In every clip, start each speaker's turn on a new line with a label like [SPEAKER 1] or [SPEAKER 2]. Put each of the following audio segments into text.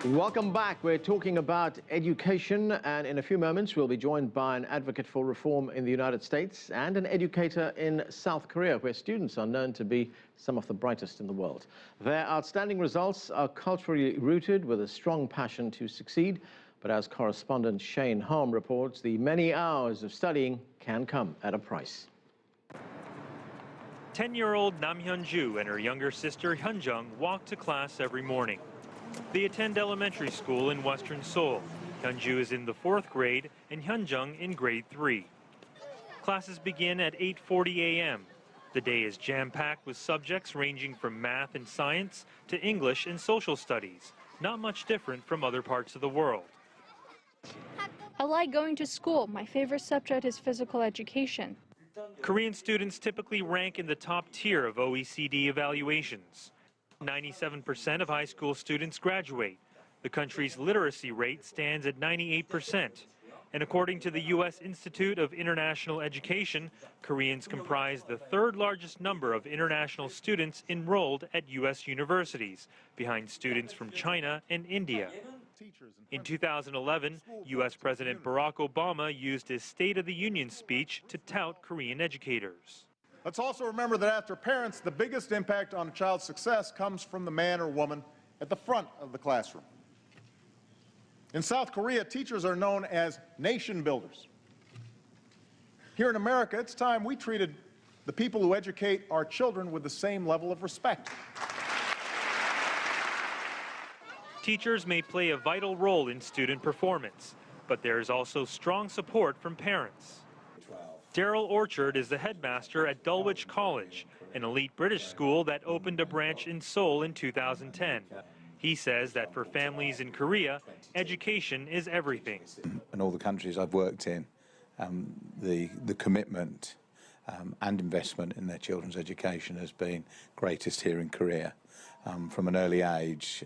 [SPEAKER 1] Welcome back. We're talking about education, and in a few moments we'll be joined by an advocate for reform in the United States and an educator in South Korea, where students are known to be some of the brightest in the world. Their outstanding results are culturally rooted with a strong passion to succeed, but as correspondent Shane Hom reports, the many hours of studying can come at a price.
[SPEAKER 2] 10-year-old Nam Hyun-ju and her younger sister Hyun-jung walk to class every morning. They attend elementary school in western Seoul. Hyun-ju is in the 4th grade and Hyun-jung in grade 3. Classes begin at 8:40 a.m. The day is jam-packed with subjects ranging from math and science to English and social studies, not much different from other parts of the world.
[SPEAKER 3] I like going to school. My favorite subject is physical education.
[SPEAKER 2] Korean students typically rank in the top tier of OECD evaluations. 97% of high school students graduate. The country's literacy rate stands at 98%. And according to the U.S. Institute of International Education, Koreans comprise the 3rd largest number of international students enrolled at U.S. universities, behind students from China and India. In 2011, U.S. President Barack Obama used his State of the Union speech to tout Korean educators.
[SPEAKER 4] Let's also remember that after parents, the biggest impact on a child's success comes from the man or woman at the front of the classroom. In South Korea, teachers are known as nation builders. Here in America, it's time we treated the people who educate our children with the same level of respect.
[SPEAKER 2] Teachers may play a vital role in student performance, but there is also strong support from parents. Daryl Orchard is the headmaster at Dulwich College, an elite British school that opened a branch in Seoul in 2010. He says that for families in Korea, education is everything.
[SPEAKER 5] In all the countries I've worked in, the commitment and investment in their children's education has been greatest here in Korea. From an early age,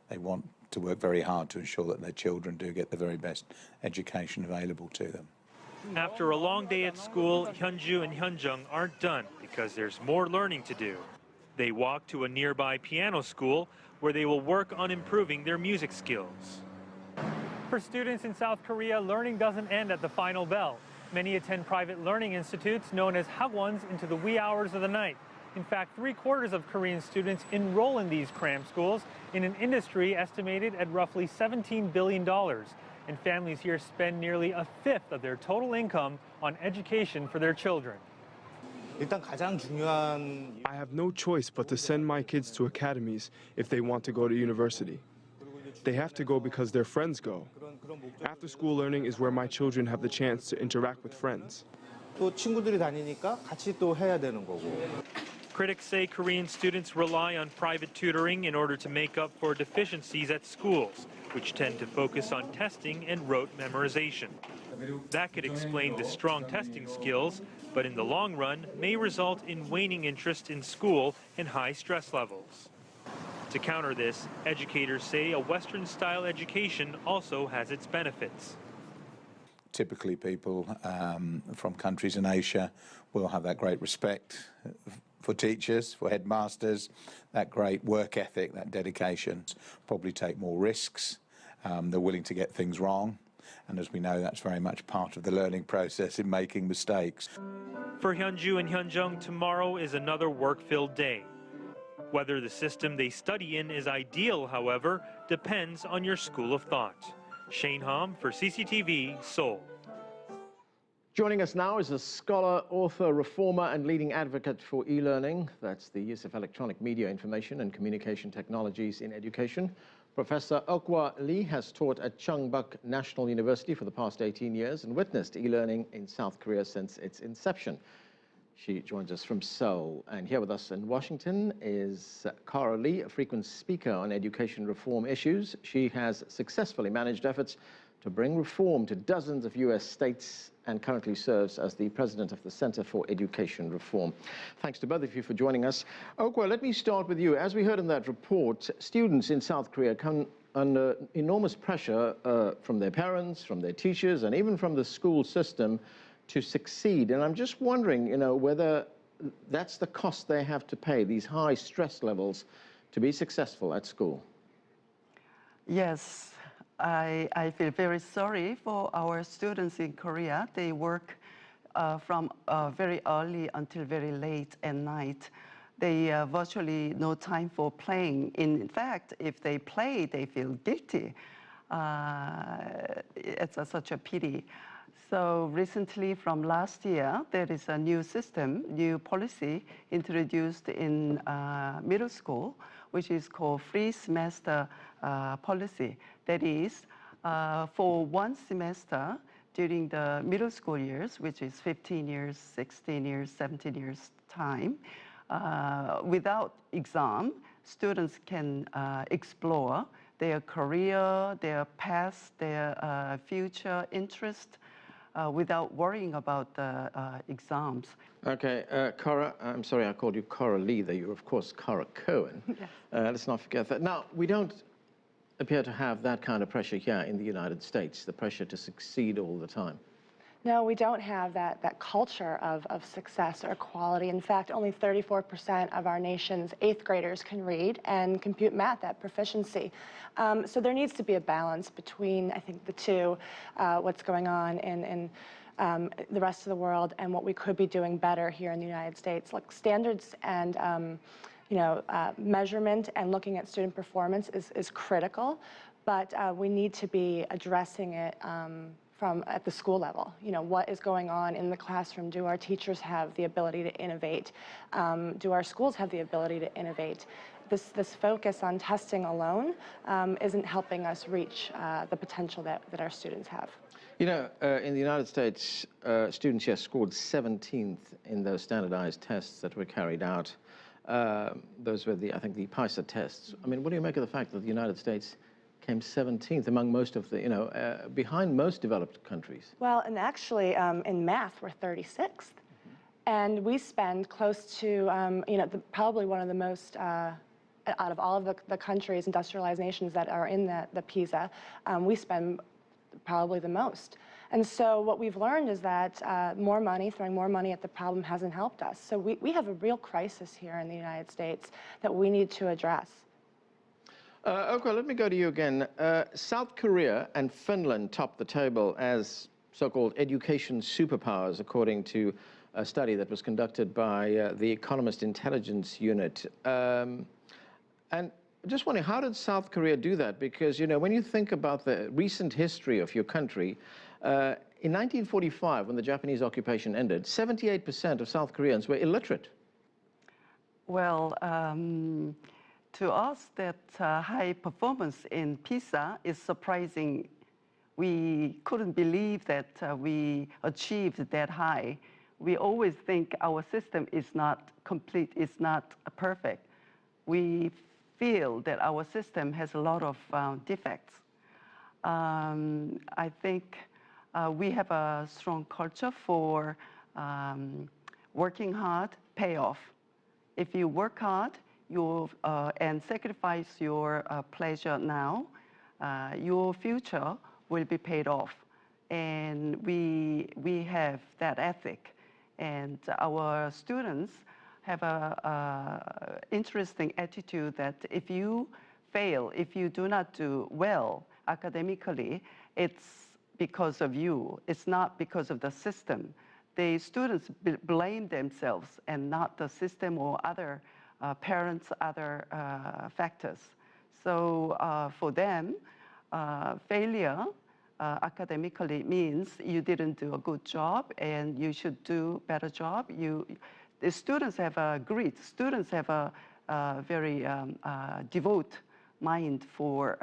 [SPEAKER 5] they want to work very hard to ensure that their children do get the very best education available to them.
[SPEAKER 2] After a long day at school, Hyun-ju and Hyun-jung aren't done because there's more learning to do. They walk to a nearby piano school where they will work on improving their music skills. For students in South Korea, learning doesn't end at the final bell. Many attend private learning institutes known as hagwons into the wee hours of the night. In fact, 3/4 of Korean students enroll in these cram schools in an industry estimated at roughly $17 billion. And families here spend nearly 1/5 of their total income on education for their children.
[SPEAKER 6] I have no choice but to send my kids to academies if they want to go to university. They have to go because their friends go. After-school learning is where my children have the chance to interact with friends.
[SPEAKER 2] Critics say Korean students rely on private tutoring in order to make up for deficiencies at schools, which tend to focus on testing and rote memorization. That could explain the strong testing skills, but in the long run may result in waning interest in school and high stress levels. To counter this, educators say a Western-style education also has its benefits.
[SPEAKER 5] Typically people from countries in Asia will have that great respect for teachers, for headmasters, that great work ethic, that dedication, probably take more risks. They're willing to get things wrong. And as we know, that's very much part of the learning process in making mistakes.
[SPEAKER 2] For Hyun-ju and Hyun-jung, tomorrow is another work-filled day. Whether the system they study in is ideal, however, depends on your school of thought. Shane Hom for CCTV, Seoul.
[SPEAKER 1] Joining us now is a scholar, author, reformer, and leading advocate for e-learning. That's the use of electronic media, information, and communication technologies in education. Professor Okhwa Lee has taught at Chungbuk National University for the past 18 years and witnessed e-learning in South Korea since its inception. She joins us from Seoul. And here with us in Washington is Okhwa Lee, a frequent speaker on education reform issues. She has successfully managed efforts to bring reform to dozens of U.S. states and currently serves as the president of the Center for Education Reform. Thanks to both of you for joining us. Okhwa, let me start with you. As we heard in that report, students in South Korea come under enormous pressure from their parents, from their teachers, and even from the school system to succeed. And I'm just wondering, whether that's the cost they have to pay, these high stress levels, to be successful at school.
[SPEAKER 7] Yes, I feel very sorry for our students in Korea. They work from very early until very late at night. They virtually no time for playing. In fact, if they play, they feel guilty. It's such a pity. So recently, from last year, there is a new system, new policy introduced in middle school, which is called free semester policy. That is, for one semester during the middle school years, which is 15 years, 16 years, 17 years time, without exam, students can explore their career, their past, their future interest, without worrying about the exams.
[SPEAKER 1] Okay, Cora, I'm sorry I called you Cora Lee, though you're of course Cora Kerwin.
[SPEAKER 3] Yes.
[SPEAKER 1] Let's not forget that. Now, we don't appear to have that kind of pressure here in the United States, the pressure to succeed all the time.
[SPEAKER 8] No, we don't have that culture of success or equality. In fact, only 34% of our nation's 8th graders can read and compute math at proficiency. So there needs to be a balance between, I think, the two, what's going on in the rest of the world and what we could be doing better here in the United States. Like standards and measurement and looking at student performance is critical, but we need to be addressing it from at the school level. You know, what is going on in the classroom? Do our teachers have the ability to innovate? Do our schools have the ability to innovate? This focus on testing alone isn't helping us reach the potential that our students have.
[SPEAKER 1] You know, in the United States, students here scored 17th in those standardized tests that were carried out. Those were I think the PISA tests. I mean, what do you make of the fact that the United States came 17th among most of the, behind most developed countries?
[SPEAKER 8] Well, and actually in math, we're 36th. And we spend close to, probably one of the most, out of all of the countries, industrialized nations that are in the PISA, we spend probably the most. And so what we've learned is that throwing more money at the problem hasn't helped us. So we have a real crisis here in the United States that we need to address.
[SPEAKER 1] Okhwa, let me go to you again. South Korea and Finland top the table as so-called education superpowers, according to a study that was conducted by the Economist Intelligence Unit. And just wondering, how did South Korea do that? Because, when you think about the recent history of your country, in 1945, when the Japanese occupation ended, 78% of South Koreans were illiterate.
[SPEAKER 7] Well, to us, that high performance in PISA is surprising. We couldn't believe that we achieved that high. We always think our system is not complete, it's not perfect. We feel that our system has a lot of defects. I think we have a strong culture for working hard, pay off. If you work hard, and sacrifice your pleasure now, your future will be paid off. And we have that ethic. And our students have a interesting attitude that if you fail, if you do not do well academically, it's because of you. It's not because of the system. The students blame themselves and not the system or other parents, other factors. So for them, failure academically means you didn't do a good job and you should do a better job. The students have a grit. Students have a very devout mind for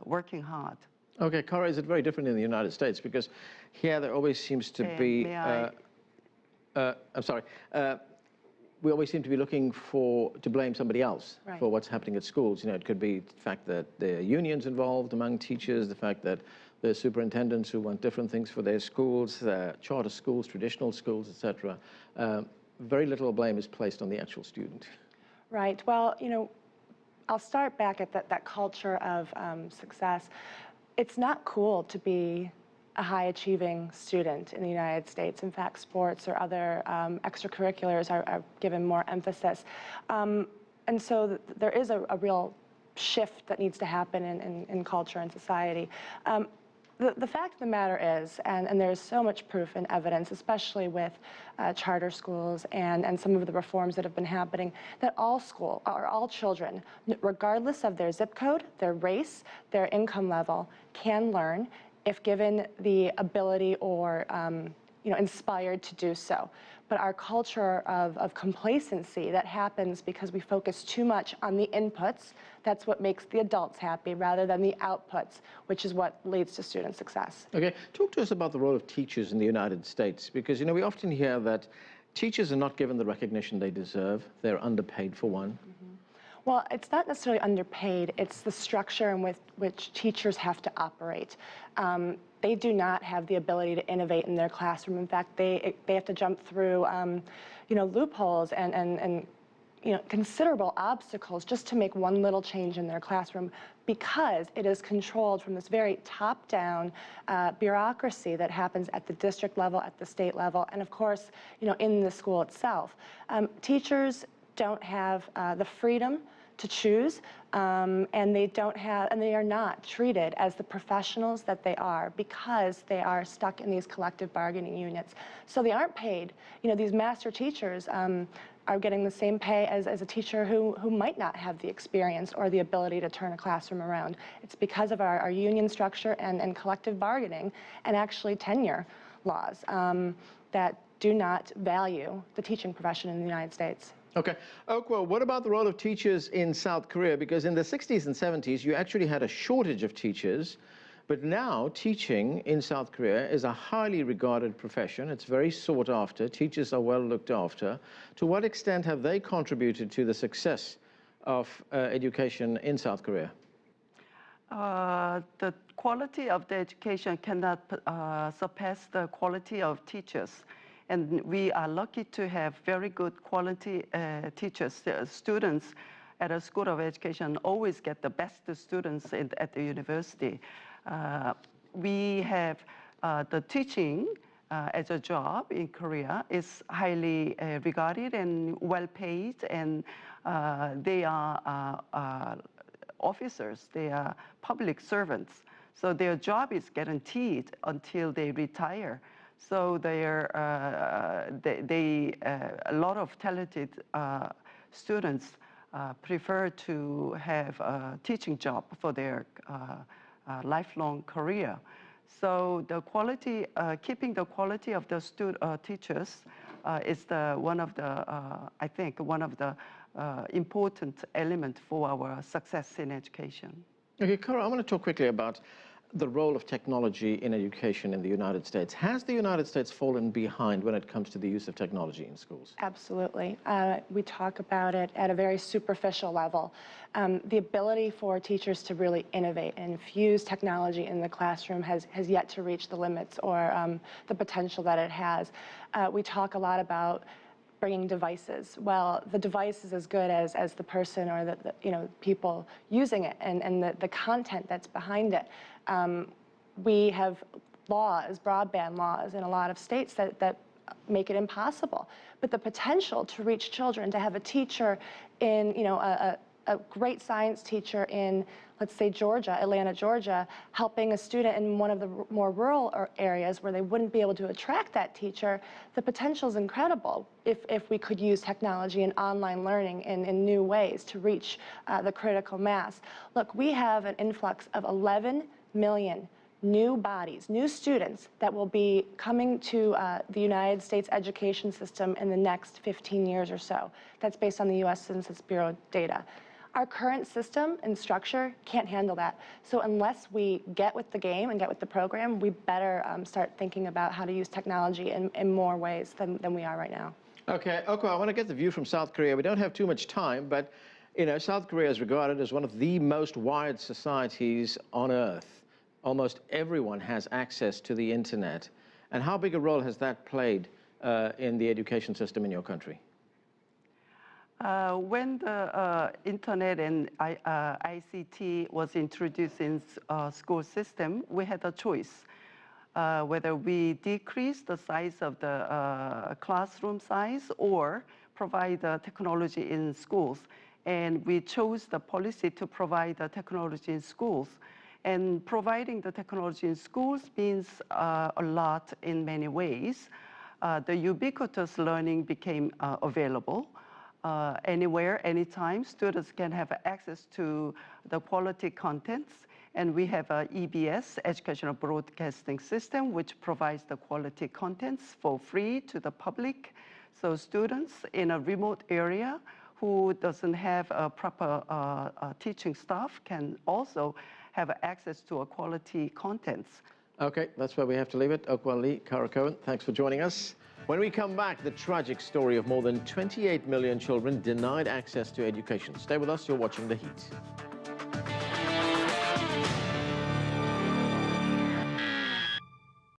[SPEAKER 7] working hard.
[SPEAKER 1] Okay, Cora, is it very different in the United States? Because here there always seems to be... I'm sorry. We always seem to be looking to blame somebody else for what's happening at schools. It could be the fact that there are unions involved among teachers, the fact that there are superintendents who want different things for their schools, charter schools, traditional schools, etc. Very little blame is placed on the actual student.
[SPEAKER 8] Right. Well, I'll start back at that culture of success. It's not cool to be a high-achieving student in the United States. In fact, sports or other extracurriculars are given more emphasis. And so there is a real shift that needs to happen in culture and society. The fact of the matter is, and there's so much proof and evidence, especially with charter schools and some of the reforms that have been happening, that all children, regardless of their zip code, their race, their income level, can learn if given the ability or inspired to do so. But our culture of complacency that happens because we focus too much on the inputs, that's what makes the adults happy rather than the outputs, which is what leads to student success.
[SPEAKER 1] Okay, talk to us about the role of teachers in the United States, because we often hear that teachers are not given the recognition they deserve. They're underpaid for one.
[SPEAKER 8] Well, it's not necessarily underpaid. It's the structure in which teachers have to operate. They do not have the ability to innovate in their classroom. In fact, they have to jump through, loopholes and considerable obstacles just to make one little change in their classroom, because it is controlled from this very top-down bureaucracy that happens at the district level, at the state level, and of course, in the school itself. Teachers don't have the freedom to choose, and they are not treated as the professionals that they are, because they are stuck in these collective bargaining units. So they aren't paid. These master teachers are getting the same pay as a teacher who might not have the experience or the ability to turn a classroom around. It's because of our union structure and collective bargaining, and actually tenure laws that do not value the teaching profession in the United States.
[SPEAKER 1] Okay. Okhwa, what about the role of teachers in South Korea? Because in the 60s and 70s, you actually had a shortage of teachers, but now teaching in South Korea is a highly regarded profession. It's very sought after. Teachers are well looked after. To what extent have they contributed to the success of education in South Korea?
[SPEAKER 7] The quality of the education cannot surpass the quality of teachers. And we are lucky to have very good quality teachers. Students at a school of education always get the best students at the university. We have the teaching as a job in Korea is highly regarded and well paid, and they are officers, they are public servants. So their job is guaranteed until they retire. So a lot of talented students prefer to have a teaching job for their lifelong career. So the quality, keeping the quality of the teachers is one of the important element for our success in education.
[SPEAKER 1] Okay, Kara, I want to talk quickly about the role of technology in education in the United States. Has the United States fallen behind when it comes to the use of technology in schools?
[SPEAKER 8] Absolutely. We talk about it at a very superficial level. The ability for teachers to really innovate and infuse technology in the classroom has yet to reach the limits or the potential that it has. We talk a lot about bringing devices. Well, the device is as good as the person or the people using it and the content that's behind it. We have laws, broadband laws in a lot of states that make it impossible. But the potential to reach children, to have a teacher in, a great science teacher in, let's say, Georgia, Atlanta, Georgia, helping a student in one of the more rural areas where they wouldn't be able to attract that teacher, the potential is incredible if we could use technology and online learning in new ways to reach the critical mass. Look, we have an influx of 11 million new bodies, new students that will be coming to the United States education system in the next 15 years or so. That's based on the U.S. Census Bureau data. Our current system and structure can't handle that. So unless we get with the game and get with the program, we better start thinking about how to use technology in more ways than we are right now.
[SPEAKER 1] Okay, Okhwa, I want to get the view from South Korea. We don't have too much time, but South Korea is regarded as one of the most wired societies on earth. Almost everyone has access to the internet. And how big a role has that played in the education system in your country?
[SPEAKER 7] When the internet and ICT was introduced in school system, we had a choice whether we decrease the size of the classroom size or provide technology in schools. And we chose the policy to provide the technology in schools. And providing the technology in schools means a lot in many ways. The ubiquitous learning became available. Anywhere, anytime, students can have access to the quality contents. And we have a EBS, Educational Broadcasting System, which provides the quality contents for free to the public. So students in a remote area who doesn't have a proper teaching staff can also have access to a quality contents.
[SPEAKER 1] Okay, that's where we have to leave it. Okhwa Lee, Kerwin, thanks for joining us. When we come back, the tragic story of more than 28 million children denied access to education. Stay with us, you're watching The Heat.